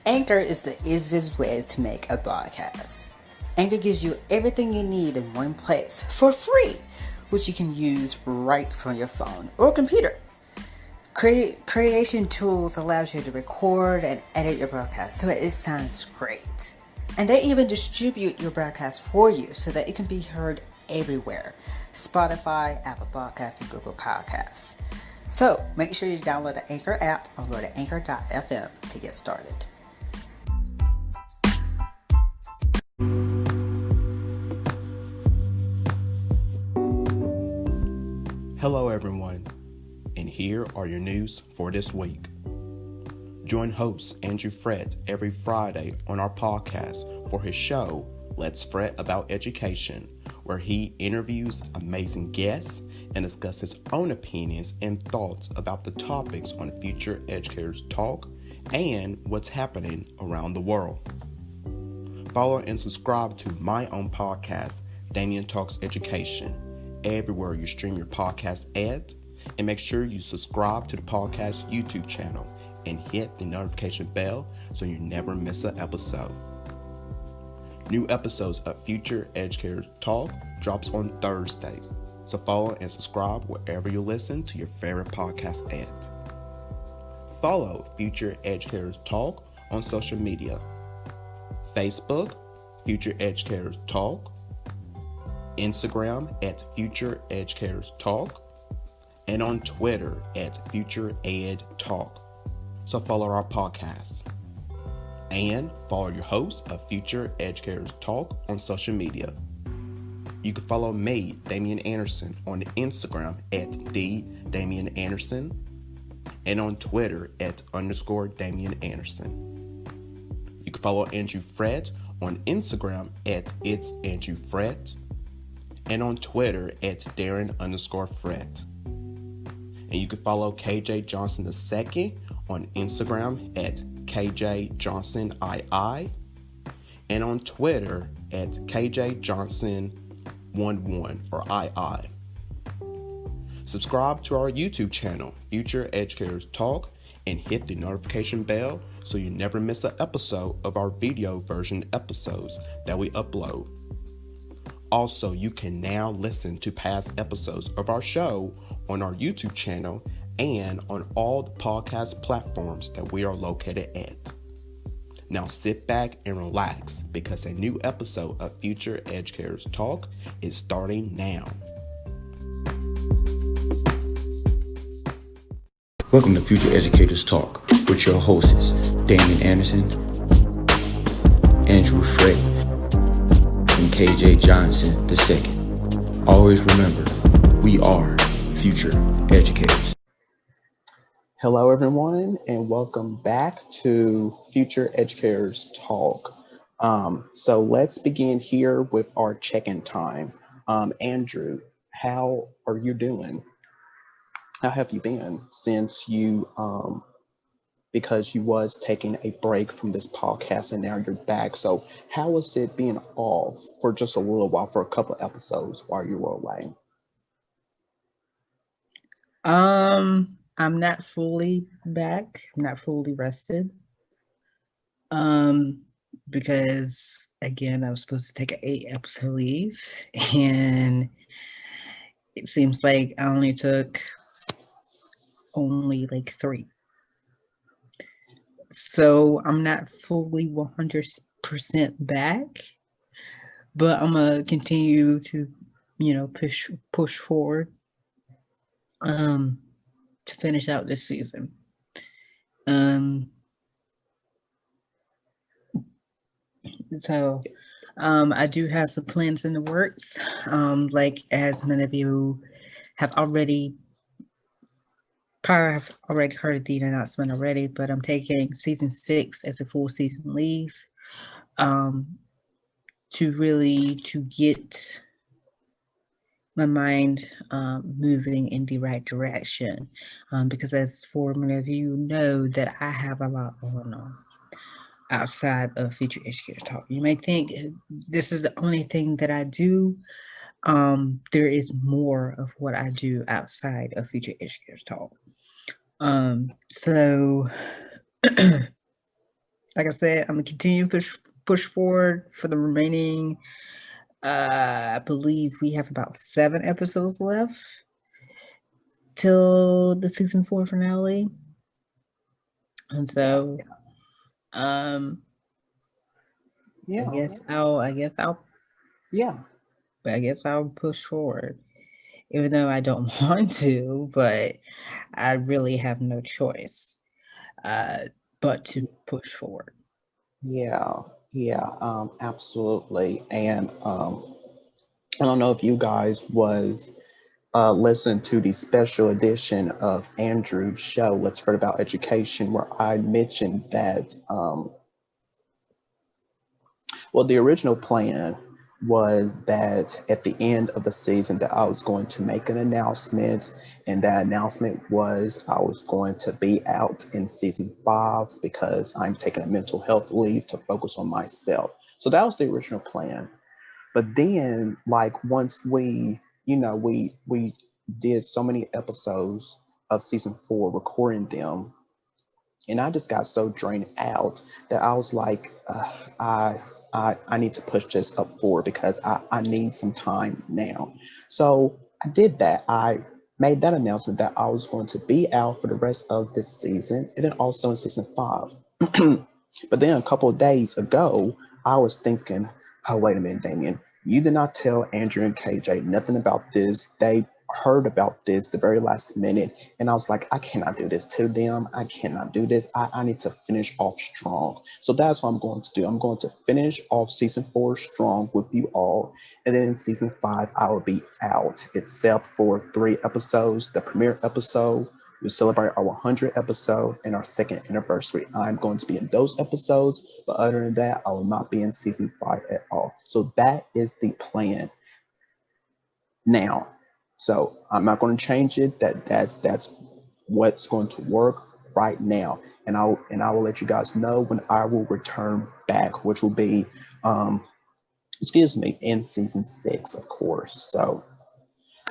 Anchor is the easiest way to make a podcast. Anchor gives you everything you need in one place for free, which you can use right from your phone or computer. Creation tools allows you to record and edit your broadcast so it sounds great. And they even distribute your broadcast for you so that it can be heard everywhere. Spotify, Apple Podcasts, and Google Podcasts. So make sure you download the Anchor app or go to anchor.fm to get started. Hello everyone, and here are your news for this week. Join host Andrew FRETT every Friday on our podcast for his show, Let's Fret About Education, where he interviews amazing guests and discusses his own opinions and thoughts about the topics on Future Educators Talk and what's happening around the world. Follow and subscribe to my own podcast, DAMIAN Talks Education, everywhere you stream your podcast at, and make sure you subscribe to the podcast YouTube channel and hit the notification bell so you never miss an episode. New episodes of Future Educators Talk drops on Thursdays, so follow and subscribe wherever you listen to your favorite podcast at. Follow Future Educators Talk on social media: Facebook, Future Educators Talk, Instagram at Future Educators Talk, and on Twitter at Future Ed Talk. So follow our podcast. And follow your host of Future Educators Talk on social media. You can follow me, Damian Anderson, on Instagram at @DamianAnderson and on Twitter at _Damian Anderson. You can follow Andrew FRETT on Instagram at @It'sAndrewFRETT and on Twitter at Darren_Fret. And you can follow KJ Johnson II on Instagram at KJJohnsonII and on Twitter at KJJohnson11 or II. Subscribe to our YouTube channel, Future Educators Talk, and hit the notification bell so you never miss an episode of our video version episodes that we upload. Also, you can now listen to past episodes of our show on our YouTube channel and on all the podcast platforms that we are located at. Now sit back and relax because a new episode of Future Educators Talk is starting now. Welcome to Future Educators Talk with your hosts, Damian Anderson, Andrew FRETT, and KJ Johnson II. Always remember, we are future educators. Hello, everyone, and welcome back to Future Educators Talk. So let's begin here with our check-in time. Andrew, how are you doing? How have you been since you, because you was taking a break from this podcast and now you're back. So how was it being off for just a little while, for a couple of episodes while you were away? I'm not fully back. I'm not fully rested. Because again, I was supposed to take an 8-episode leave, and it seems like I only took like 3. So I'm not fully 100% back, but I'm gonna continue to, push forward. To finish out this season. So I do have some plans in the works. Like as many of you have already heard the announcement already, but I'm taking season 6 as a full season leave. To get my mind moving in the right direction, because as for many of you know that I have a lot going on outside of Future Educators Talk. You may think this is the only thing that I do. There is more of what I do outside of Future Educators Talk. So Like I said, I'm gonna continue to push forward for the remaining. I believe we have about 7 episodes left till the season 4 finale, and so um, Yeah. I guess I'll Yeah. I guess I'll push forward, even though I don't want to, but I really have no choice uh, but to push forward. Yeah. Yeah. Absolutely. And I don't know if you guys was listen to the special edition of Andrew's show, Let's Fret About Education, where I mentioned that, well, the original plan was that at the end of the season that I was going to make an announcement, and that announcement was I was going to be out in season 5 because I'm taking a mental health leave to focus on myself. So that was the original plan. But then, like, once we did so many episodes of season 4, recording them, and I just got so drained out that I was like, I need to push this up forward because I need some time now. So I did that. I made that announcement that I was going to be out for the rest of this season, and then also in season 5. But then a couple of days ago, I was thinking, oh, wait a minute, Damien. You did not tell Andrew and KJ nothing about this. They heard about this the very last minute. And I was like, I cannot do this to them. I cannot do this. I need to finish off strong. So that's what I'm going to do. I'm going to finish off season 4 strong with you all. And then in season 5, I will be out, except for 3 episodes. The premiere episode, we celebrate our 100th episode and our 2nd anniversary. I'm going to be in those episodes, but other than that, I will not be in season 5 at all. So that is the plan now. So I'm not going to change it. That's what's going to work right now, and I will let you guys know when I will return back, which will be, excuse me, in season 6, of course. So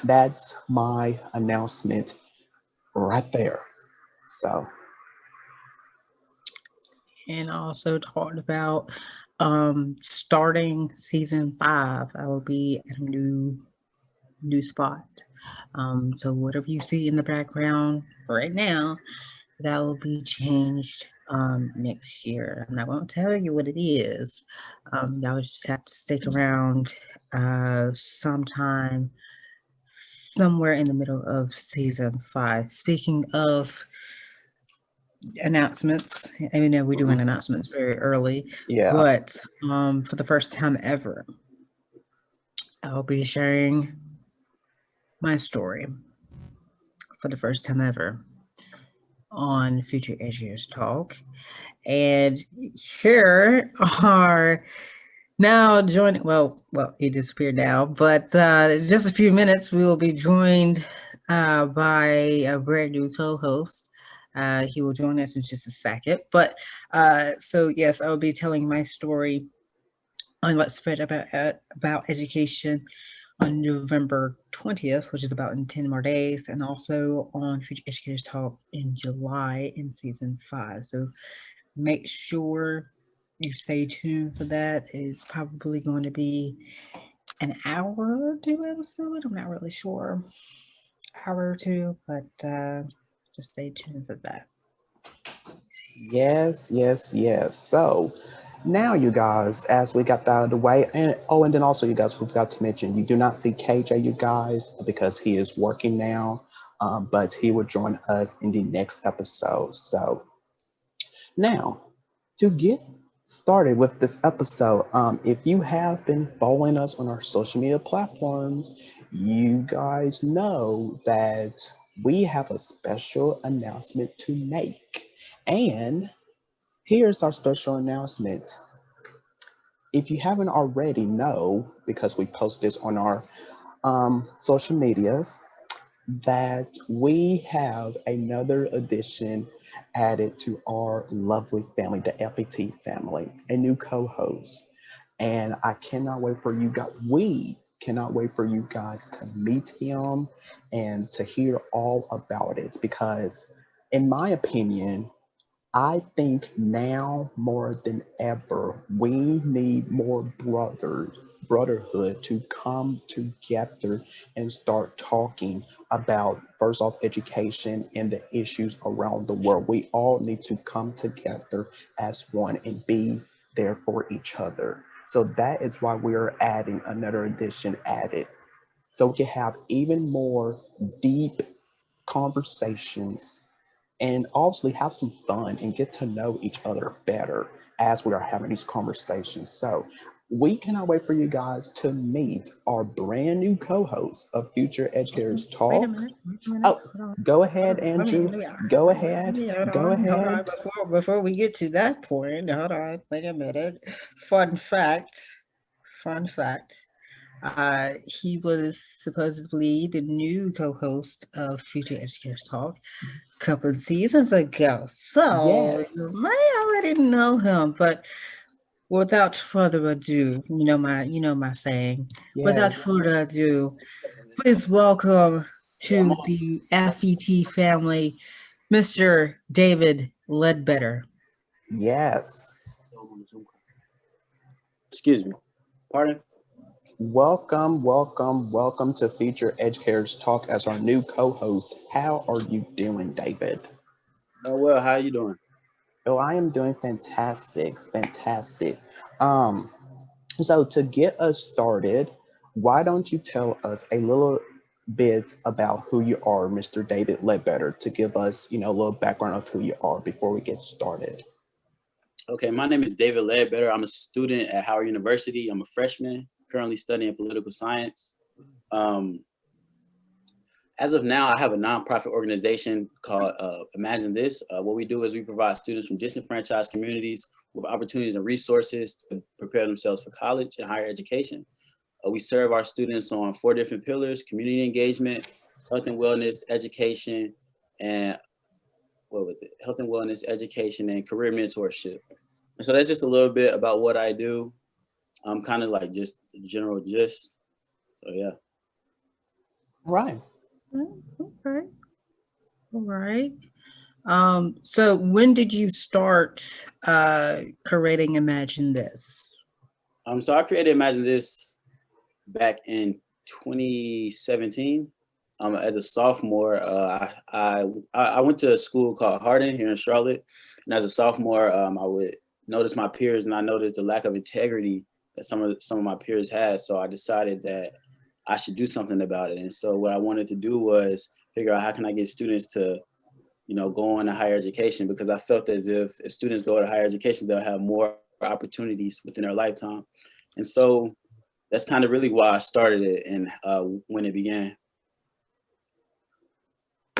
that's my announcement right there. So And also talked about starting season 5. I will be at a new spot. So whatever you see in the background right now, that will be changed next year. And I won't tell you what it is. Y'all just have to stick around sometime somewhere in the middle of season 5. Speaking of announcements, even though we're doing announcements very early, yeah, but for the first time ever, I'll be sharing my story for the first time ever on Future Educators Talk. And here are now joining, well, he disappeared now, but in just a few minutes, we will be joined by a brand new co-host. He will join us in just a second. But so yes, I will be telling my story on Let's FRETT about education on November 20th, which is about in 10 more days, and also on Future Educators Talk in July in season 5. So make sure you stay tuned for that. It's probably going to be an hour or 2 episode. I'm not really sure. Hour or 2, but just stay tuned for that. yes. So now, you guys, as we got that out of the way, and oh, and then also, you guys, we forgot to mention, you do not see KJ, you guys, because he is working now, but he will join us in the next episode. So now, to get started with this episode, if you have been following us on our social media platforms, you guys know that we have a special announcement to make. And here's our special announcement. If you haven't already know, because we post this on our social medias, that we have another addition added to our lovely family, the FET family, a new co-host. And I cannot wait for you guys. We cannot wait for you guys to meet him and to hear all about it because, in my opinion, I think now more than ever, we need more brotherhood to come together and start talking about first off education and the issues around the world. We all need to come together as one and be there for each other. So that is why we are adding another edition added. So we can have even more deep conversations and obviously have some fun and get to know each other better as we are having these conversations. So we cannot wait for you guys to meet our brand new co-host of Future Educators Wait a Talk. minute. Wait a minute. Oh, Hold on. go Hold ahead, on. Let me. Andrew. Let me. Go Let ahead. me. Hold Go on. Hold on. ahead. Before we get to that point, hold on. Wait a minute. Fun fact. Fun fact. He was supposedly the new co-host of Future Educators Talk a couple of seasons ago. So you Yes. may already know him, but without further ado, you know my saying. Without Yes. further ado, please welcome to the FET family, Mr. David Ledbetter. Yes. Excuse me. Pardon? Welcome, welcome, welcome to Future Educators Talk as our new co-host. How are you doing, David? Oh well, how you doing? Oh, I am doing fantastic, fantastic. Um, so to get us started, why don't you tell us a little bit about who you are, Mr. David Ledbetter, to give us, a little background of who you are before we get started. Okay, my name is David Ledbetter. I'm a student at Howard University. I'm a freshman, currently studying political science. Um, as of now, I have a nonprofit organization called Imagine This. What we do is we provide students from disenfranchised communities with opportunities and resources to prepare themselves for college and higher education. We serve our students on 4 different pillars: community engagement, health and wellness, education, and what was it? Health and wellness, education, and career mentorship. And so that's just a little bit about what I do. I'm kind of like just general gist. So yeah. Right. Okay. All right. So when did you start creating Imagine This? So I created Imagine This back in 2017. As a sophomore, I went to a school called Hardin here in Charlotte, and as a sophomore, I would notice my peers, and I noticed the lack of integrity that some of my peers had. So I decided that I should do something about it. And so what I wanted to do was figure out how can I get students to, go on to higher education, because I felt as if students go to higher education, they'll have more opportunities within their lifetime. And so that's kind of really why I started it and when it began.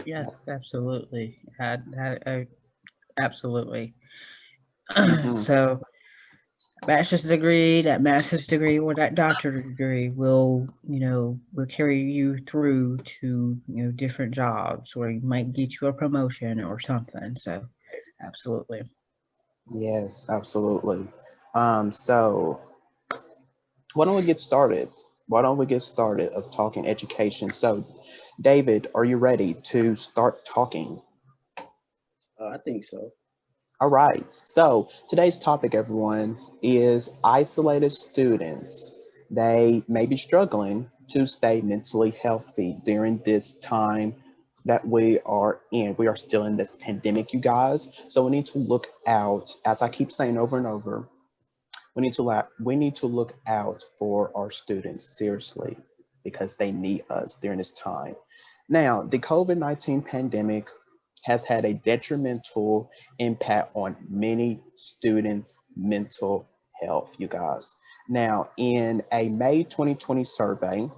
Yes, absolutely. Absolutely. Mhm. So, that master's degree, or that doctorate degree will carry you through to different jobs, or you might get you a promotion or something. So, absolutely. Yes, absolutely. So why don't we get started? Why don't we get started of talking education? So, David, are you ready to start talking? I think so. All right. So today's topic, everyone, is isolated students. They may be struggling to stay mentally healthy during this time that we are in. We are still in this pandemic, you guys. So we need to look out, as I keep saying over and over, we need to look out for our students seriously because they need us during this time. Now, the COVID-19 pandemic has had a detrimental impact on many students' mental health, you guys. Now, in a May 2020 survey,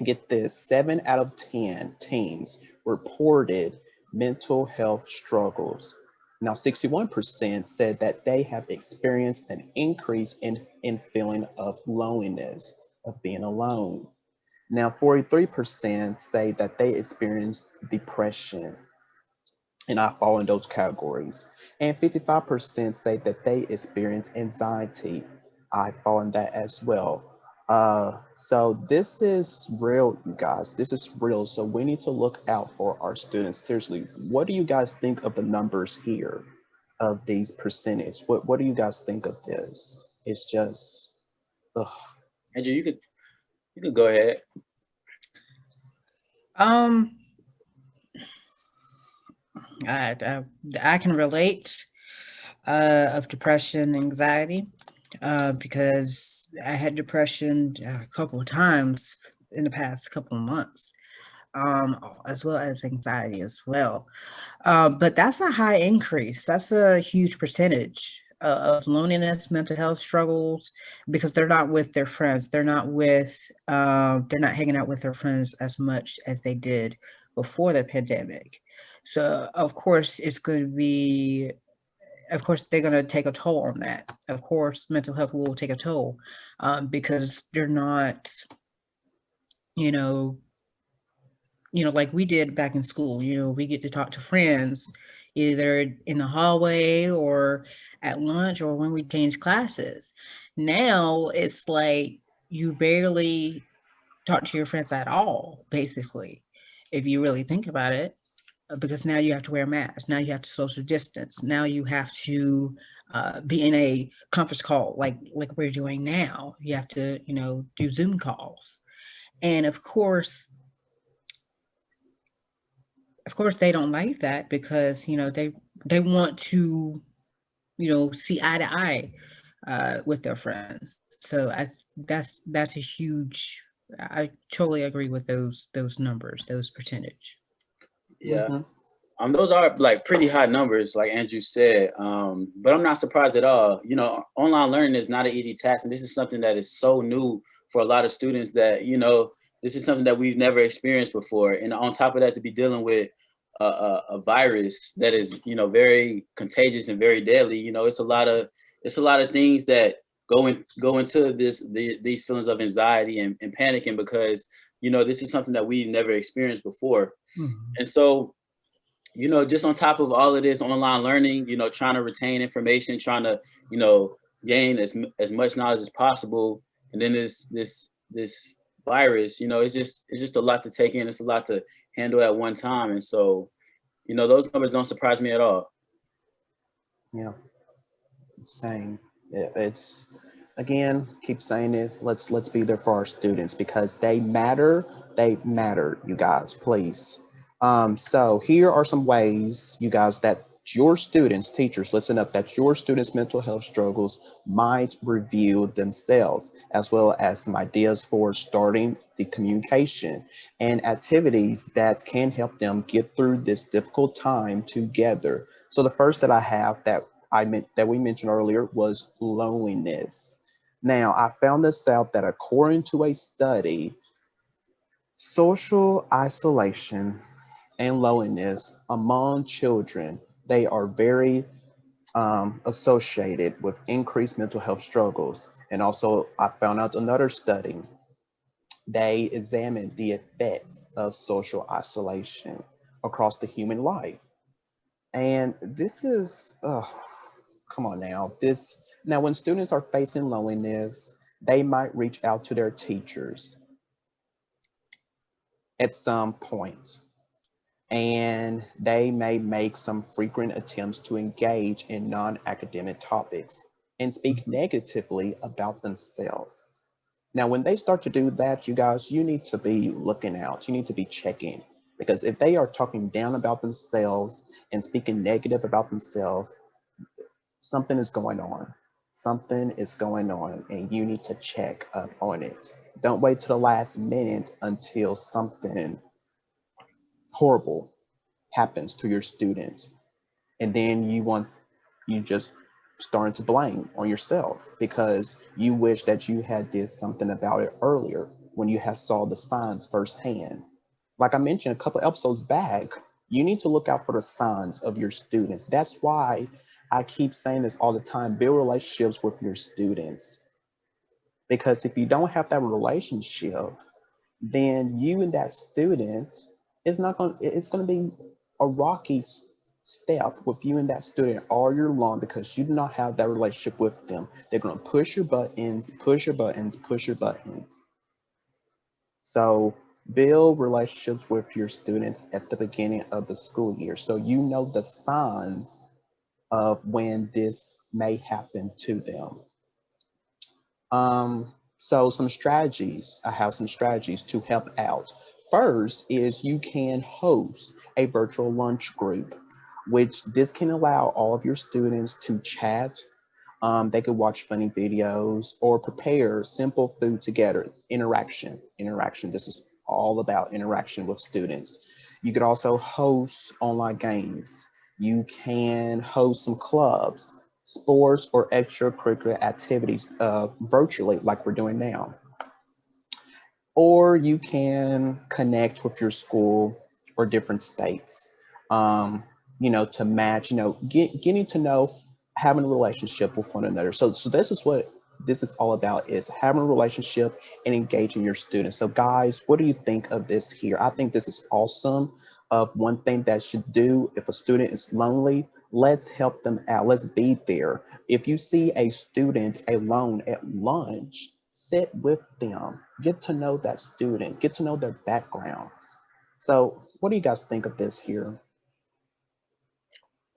get this, 7 out of 10 teens reported mental health struggles. Now, 61% said that they have experienced an increase in feeling of loneliness, of being alone. Now, 43% say that they experienced depression, and I fall in those categories. And 55% say that they experience anxiety. I fall in that as well. So this is real, you guys. This is real. So we need to look out for our students. Seriously, what do you guys think of the numbers here? of these percentage? What do you guys think of this? It's just, ugh. Andrew, you could go ahead. Um, I can relate of depression, anxiety, because I had depression a couple of times in the past couple of months, as well as anxiety as well. But that's a high increase. That's a huge percentage of loneliness, mental health struggles, because they're not with their friends. They're not hanging out with their friends as much as they did before the pandemic. So of course they're going to take a toll on that. Of course, mental health will take a toll, because they're not, you know, like we did back in school. We get to talk to friends either in the hallway or at lunch or when we change classes. Now it's like you barely talk to your friends at all, basically, if you really think about it, because now you have to wear a mask. Now you have to social distance. Now you have to be in a conference call like we're doing now. You have to, do Zoom calls. And of course they don't like that because they want to see eye to eye with their friends. So that's a huge. I totally agree with those numbers, those percentage. Yeah. Mm-hmm. Those are like pretty high numbers, like Andrew said. But I'm not surprised at all. Online learning is not an easy task, and this is something that is so new for a lot of students that this is something that we've never experienced before. And on top of that, to be dealing with a virus that is very contagious and very deadly. It's a lot of things that go into these feelings of anxiety and panicking because this is something that we've never experienced before. Mhm. And so just on top of all of this online learning, trying to retain information, trying to, gain as much knowledge as possible. And then this virus, it's just a lot to take in. It's a lot to handle at one time. And so, those numbers don't surprise me at all. Yeah, same. It's again, keep saying it. Let's be there for our students because they matter. They matter, you guys. Please. So here are some ways, you guys, that your students, teachers, listen up, that your students' mental health struggles might review themselves, as well as some ideas for starting the communication and activities that can help them get through this difficult time together. So the first that I have that we mentioned earlier was loneliness. Now, I found this out that according to a study, social isolation and loneliness among children, they are very associated with increased mental health struggles. And also, I found out another study. They examined the effects of social isolation across the human life. And this is, come on now. Now, when students are facing loneliness, they might reach out to their teachers at some point, and they may make some frequent attempts to engage in non-academic topics and speak negatively about themselves. Now, when they start to do that, you guys, you need to be looking out. You need to be checking because if they are talking down about themselves and speaking negative about themselves, something is going on. Something is going on, and you need to check up on it. Don't wait till the last minute until something horrible happens to your student, and then you just starting to blame on yourself because you wish that you had did something about it earlier when you have saw the signs firsthand. Like I mentioned a couple episodes back, you need to look out for the signs of your students. That's why I keep saying this all the time: build relationships with your students, because if you don't have that relationship, then you and that student is not going it's going to be a rocky step with you and that student all year long because you do not have that relationship with them. They're going to push your buttons, push your buttons, push your buttons. So build relationships with your students at the beginning of the school year so you know the signs of when this may happen to them. So some strategies, I have some strategies to help out. First is you can host a virtual lunch group, which this can allow all of your students to chat. They could watch funny videos or prepare simple food together. Interaction. This is all about interaction with students. You could also host online games. You can host some clubs, sports, or extracurricular activities virtually, like we're doing now. Or you can connect with your school or different states, to match, getting to know, having a relationship with one another. So this is what this is all about, is having a relationship and engaging your students. So guys, what do you think of this here? I think this is awesome. Of one thing that should do, if a student is lonely, let's help them out. Let's be there. If you see a student alone at lunch, sit with them, get to know that student, get to know their background. So what do you guys think of this here?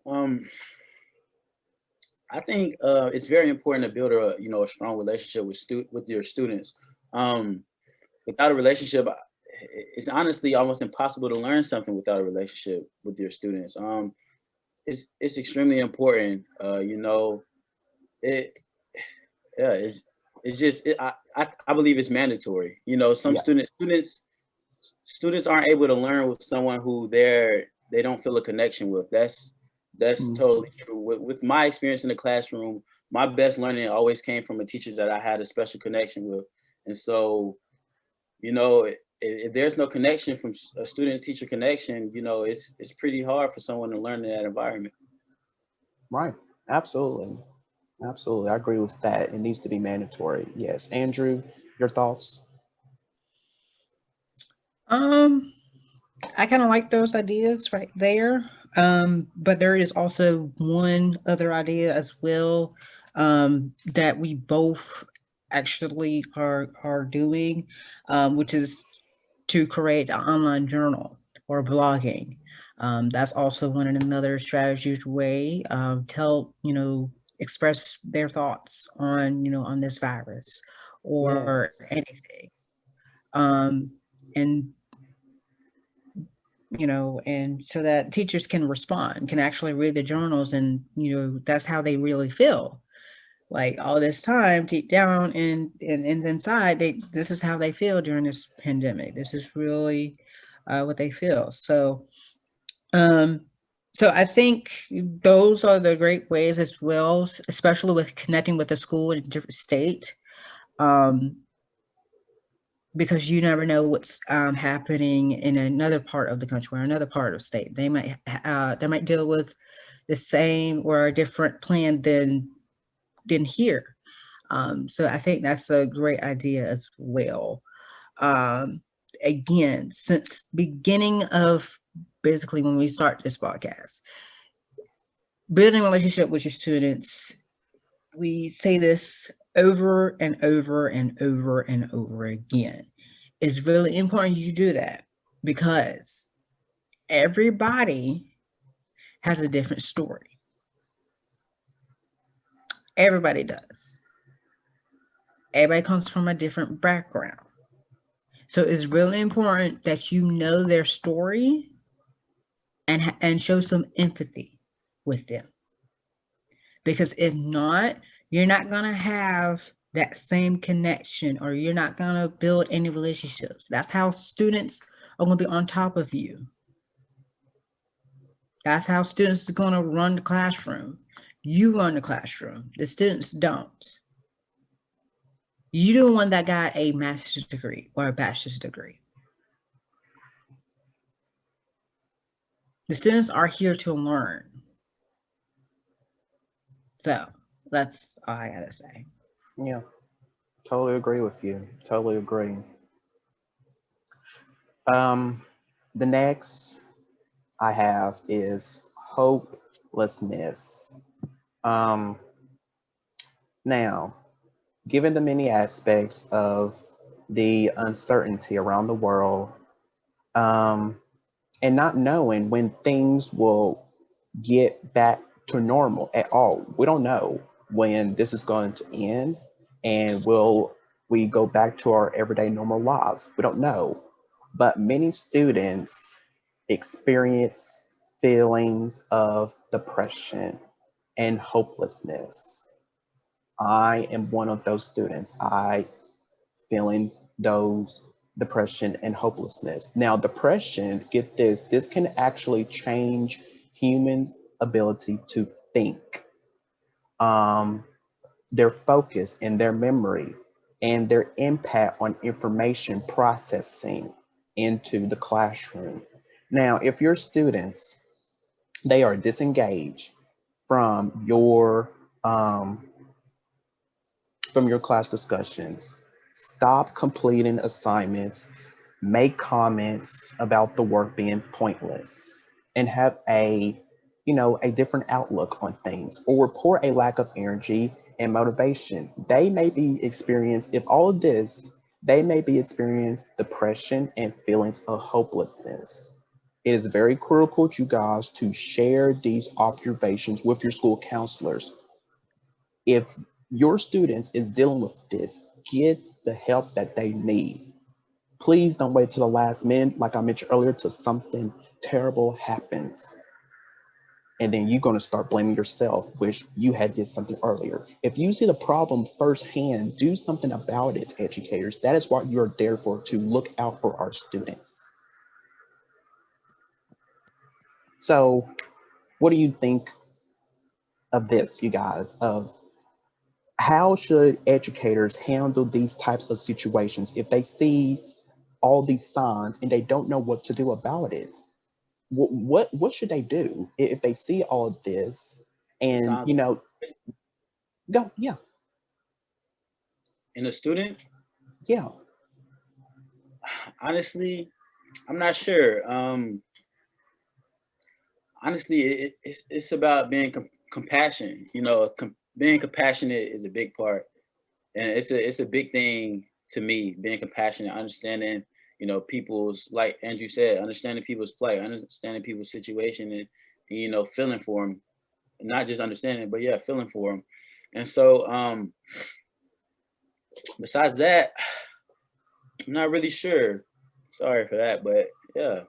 Um, I think it's very important to build a strong relationship with your students. Um, Without a relationship, it's honestly almost impossible to learn something without a relationship with your students. It's extremely important. It yeah, it's just I believe it's mandatory. Some Yeah. students aren't able to learn with someone who they don't feel a connection with. That's Mhm. totally true. With my experience in the classroom, my best learning always came from a teacher that I had a special connection with. And so, if there's no connection from a student teacher connection, it's pretty hard for someone to learn in that environment. Right. Absolutely. Absolutely. I agree with that. It needs to be mandatory. Yes. Andrew, your thoughts? Um, I kind of like those ideas right there. But there is also one other idea as well, that we both actually are doing, which is to create an online journal or blogging. That's also one and another strategies way to help, express their thoughts on, on this virus or Yes. anything. Um, and and so that teachers can respond, can actually read the journals, and that's how they really feel. Like all this time, deep down and inside, this is how they feel during this pandemic. This is really what they feel. Um, so I think those are the great ways as well, especially with connecting with the school in a different state. Um, because you never know what's happening in another part of the country or another part of state. They might deal with the same or a different plan than here. So I think that's a great idea as well. Um, Again, since beginning of basically when we start this podcast, building a relationship with your students, we say this over and over and over and over again. It's really important you do that because everybody has a different story. Everybody does. Everybody comes from a different background. So it's really important that you know their story and show some empathy with them. Because if not, you're not going to have that same connection, or you're not going to build any relationships. That's how students are going to be on top of you. That's how students are going to run the classroom. You run the classroom. The students don't. You're the one that got a master's degree or a bachelor's degree. The students are here to learn. So that's all I gotta say. Yeah. Totally agree with you. Totally agree. Um, the next I have is hopelessness. Um, Now, given the many aspects of the uncertainty around the world, um, and not knowing when things will get back to normal at all. We don't know when this is going to end, and will we go back to our everyday normal lives? We don't know. But many students experience feelings of depression and hopelessness. I am one of those students. I feeling those depression and hopelessness. Now, depression, get this can actually change humans' ability to think, um, their focus and their memory, and their impact on information processing into the classroom. Now, if your students they are disengaged from um, your class discussions, stop completing assignments, make comments about the work being pointless, and have a different outlook on things, or report a lack of energy and motivation. They may be experienced, if all of this, they may be experiencing depression and feelings of hopelessness. It is very critical, you guys, to share these observations with your school counselors. If your students is dealing with this, get the help that they need. Please don't wait till the last minute, like I mentioned earlier, till something terrible happens. And then you're going to start blaming yourself, which you had did something earlier. If you see the problem firsthand, do something about it, educators. That is what you're there for, to look out for our students. So what do you think of this, you guys, of how should educators handle these types of situations if they see all these signs and they don't know what to do about it? What should they do if they see all of this and Signs of go, yeah, in a student. yeah, Honestly, I'm not sure. Honestly, it's about being compassionate. Being compassionate is a big part, and it's a big thing to me. Being compassionate, understanding, people's, like Andrew said, understanding people's plight, understanding people's situation, and feeling for them, not just understanding, but yeah, feeling for them. And so, besides that, I'm not really sure. Sorry for that, but yeah.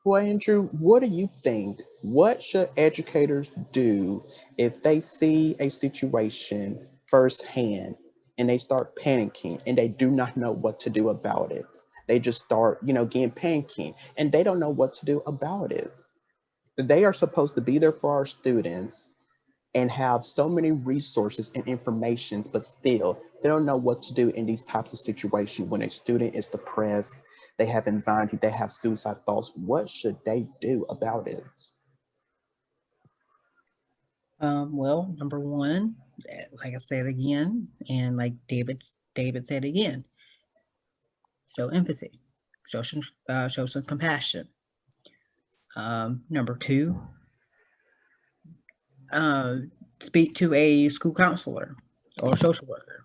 well, Andrew, what do you think? What should educators do if they see a situation firsthand and they start panicking and they do not know what to do about it? They just start, getting panicking and they don't know what to do about it. They are supposed to be there for our students and have so many resources and informations, but still they don't know what to do in these types of situations. When a student is depressed, they have anxiety, they have suicide thoughts. What should they do about it? Well, number one, like I said again, and like David said again, show empathy, show some compassion. Number two, uh, speak to a school counselor or social worker.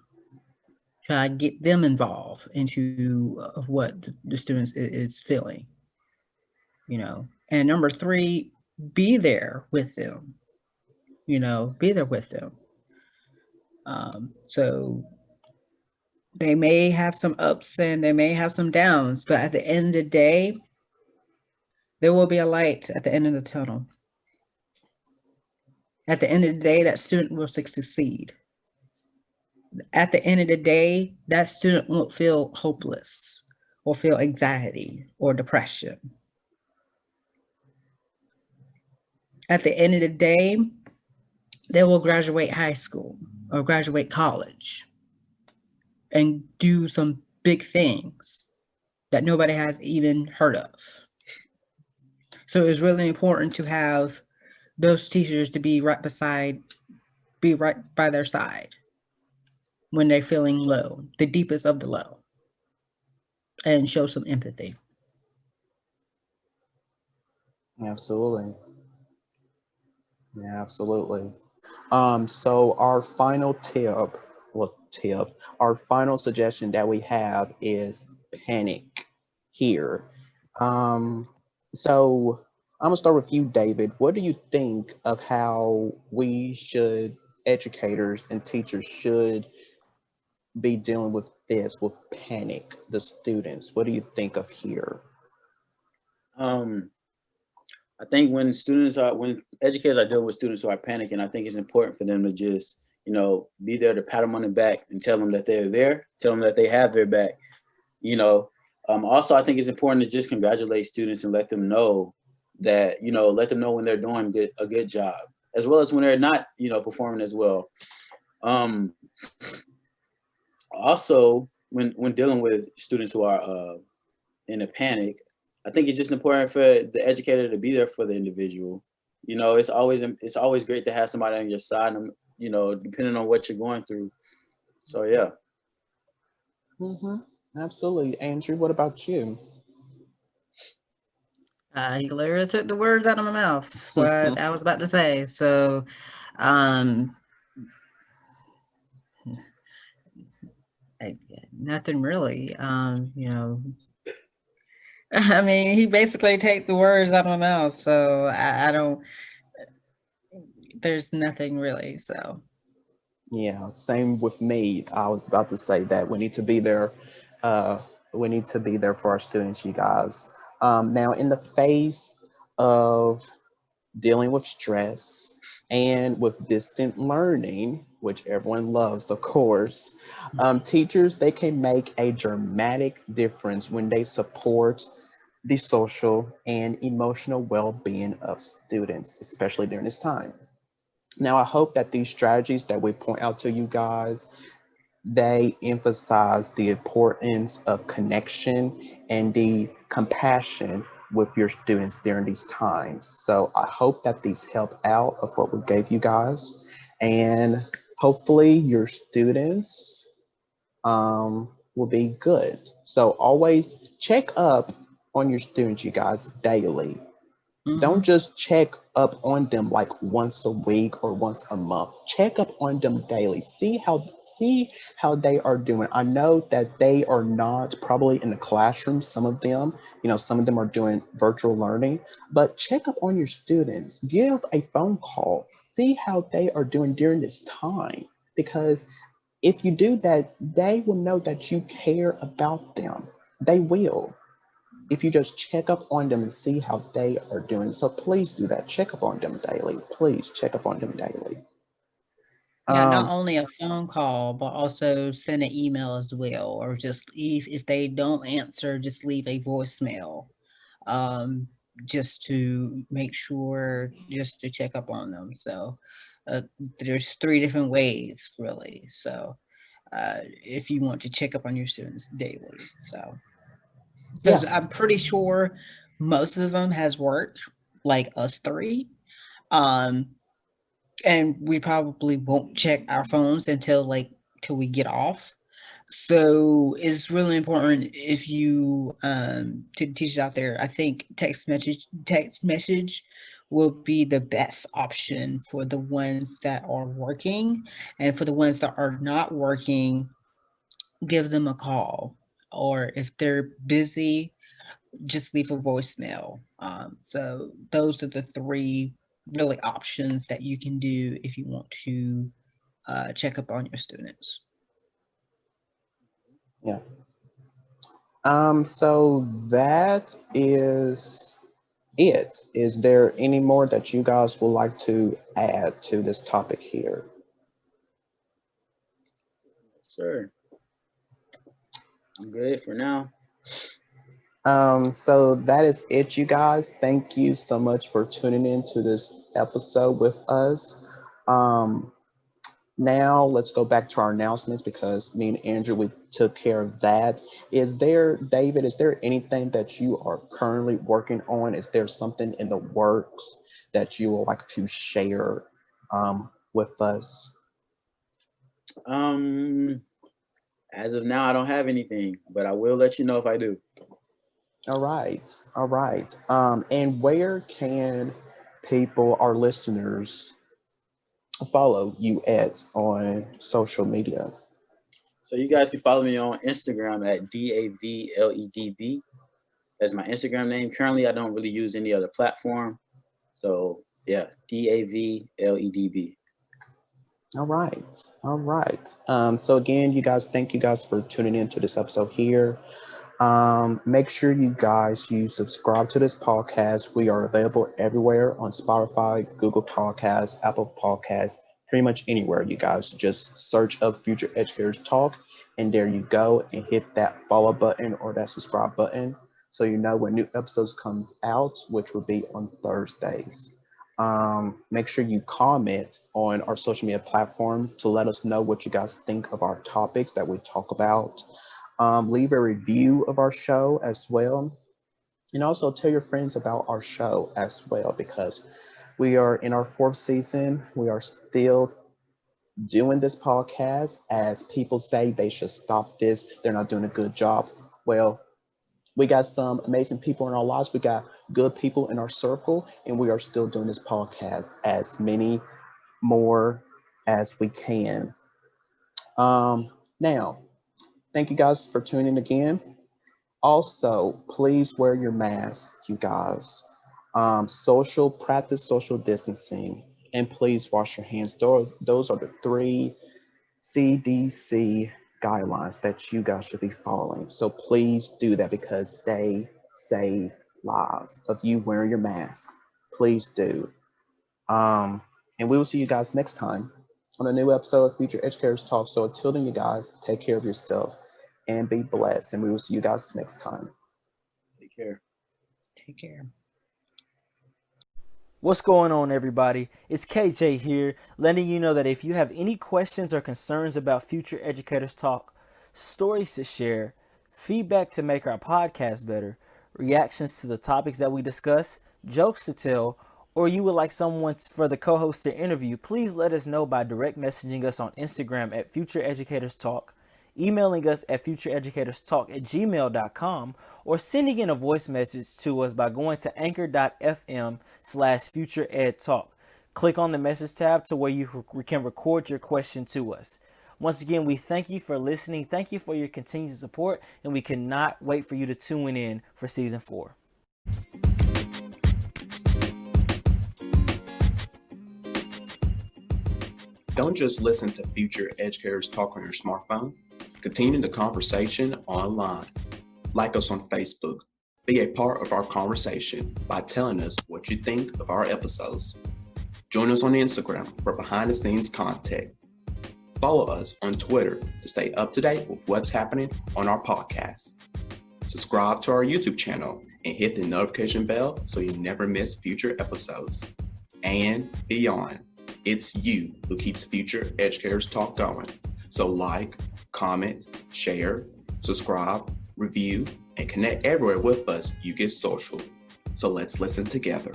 Try to get them involved into what the students is feeling. And number three, be there with them. Be there with them. So they may have some ups and they may have some downs, but at the end of the day, there will be a light at the end of the tunnel. At the end of the day, that student will succeed. At the end of the day, that student won't feel hopeless or feel anxiety or depression. At the end of the day, they will graduate high school or graduate college and do some big things that nobody has even heard of. So it's really important to have those teachers to be right by their side when they're feeling low, the deepest of the low, and show some empathy. Absolutely. Yeah, absolutely. So our final our final suggestion that we have is panic here. Um, so I'm gonna start with you, David. What do you think of how educators and teachers should be dealing with this, with panic, the students? What do you think of here? Um, I think when educators are dealing with students who are panicking, I think it's important for them to just, be there to pat them on the back and tell them that they're there, tell them that they have their back, you know. Also, I think it's important to just congratulate students and let them know that, let them know when they're doing a good job, as well as when they're not, performing as well. Um, Also, when dealing with students who are in a panic, I think it's just important for the educator to be there for the individual. It's always great to have somebody on your side, depending on what you're going through. So yeah. Mm-hmm. Absolutely. Andrew, what about you? You literally took the words out of my mouth. What I was about to say. So, um, nothing really. I mean, he basically take the words out of my mouth. So I don't. There's nothing really. So. Yeah, same with me. I was about to say that we need to be there. Uh, we need to be there for our students, you guys. Now, in the face of dealing with stress and with distant learning, which everyone loves, of course, teachers, they can make a dramatic difference when they support the social and emotional well-being of students, especially during this time. Now, I hope that these strategies that we point out to you guys, they emphasize the importance of connection and the compassion with your students during these times. So I hope that these help out of what we gave you guys, and hopefully your students will be good. So always check up on your students, you guys, daily. Don't Mm-hmm. just check up on them like once a week or once a month. Check up on them daily. See how they are doing. I know that they are not probably in the classroom, some of them, some of them are doing virtual learning, but check up on your students. Give a phone call. See how they are doing during this time, because if you do that, they will know that you care about them. They will, if you just check up on them and see how they are doing. So please do that. Check up on them daily. Please check up on them daily. Yeah, not Um, only a phone call, but also send an email as well, or just leave if they don't answer, just leave a voicemail, um, just to make sure, just to check up on them. So uh, there's three different ways, really. So if you want to check up on your students daily, so yeah, because I'm pretty sure most of them has worked like us three. Um, and we probably won't check our phones until like till we get off. So it's really important if you to teachers out there. I think text message will be the best option for the ones that are working, and for the ones that are not working, give them a call, or if they're busy, just leave a voicemail. So those are the three really options that you can do if you want to check up on your students. yeah. So that is it. Is there any more that you guys would like to add to this topic here? Sure. I'm good for now. So that is it, you guys. Thank you so much for tuning in to this episode with us. Um, Now let's go back to our announcements, because me and Andrew, we took care of that. David, is there anything that you are currently working on? Is there something in the works that you would like to share with us? Um, as of now, I don't have anything, but I will let you know if I do. All right, all right. And where can people, our listeners, follow you at on social media? So you guys can follow me on Instagram at DAVLEDB. That's my Instagram name. Currently, I don't really use any other platform. So yeah, DAVLEDB. All right. All right. So again, you guys, thank you guys for tuning in to this episode here. Make sure you subscribe to this podcast. We are available everywhere on Spotify, Google Podcasts, Apple Podcasts, pretty much anywhere. You guys just search up Future Educators Talk, and there you go, and hit that follow button or that subscribe button so you know when new episodes comes out, which will be on Thursdays. Make sure you comment on our social media platforms to let us know what you guys think of our topics that we talk about. Leave a review of our show as well. And also tell your friends about our show as well, because we are in our 4th season. We are still doing this podcast. As people say they should stop this, they're not doing a good job. Well, we got some amazing people in our lives. We got good people in our circle, and we are still doing this podcast as many more as we can. Now, thank you guys for tuning in again. Also, please wear your mask, you guys. Practice social distancing, and please wash your hands. Those are the 3 CDC guidelines that you guys should be following. So please do that because they save lives of you wearing your mask. Please do. And we will see you guys next time on a new episode of Future Educators Talk. So until then, you guys, take care of yourself and be blessed. And we will see you guys next time. Take care. Take care. What's going on, everybody? It's KJ here, letting you know that if you have any questions or concerns about Future Educators Talk, stories to share, feedback to make our podcast better, reactions to the topics that we discuss, jokes to tell, or you would like someone for the co-host to interview, please let us know by direct messaging us on Instagram at Future Educators Talk, emailing us at futureeducatorstalk@gmail.com, or sending in a voice message to us by going to anchor.fm/futureedtalk. Click on the message tab to where you can record your question to us. Once again, we thank you for listening. Thank you for your continued support, and we cannot wait for you to tune in for season 4. Don't just listen to Future Educators Talk on your smartphone. Continue the conversation online. Like us on Facebook. Be a part of our conversation by telling us what you think of our episodes. Join us on Instagram for behind-the-scenes content. Follow us on Twitter to stay up to date with what's happening on our podcast. Subscribe to our YouTube channel and hit the notification bell so you never miss future episodes. And beyond, it's you who keeps Future Educators Talk going. So like, comment, share, subscribe, review, and connect everywhere with us. You get social. So let's listen together.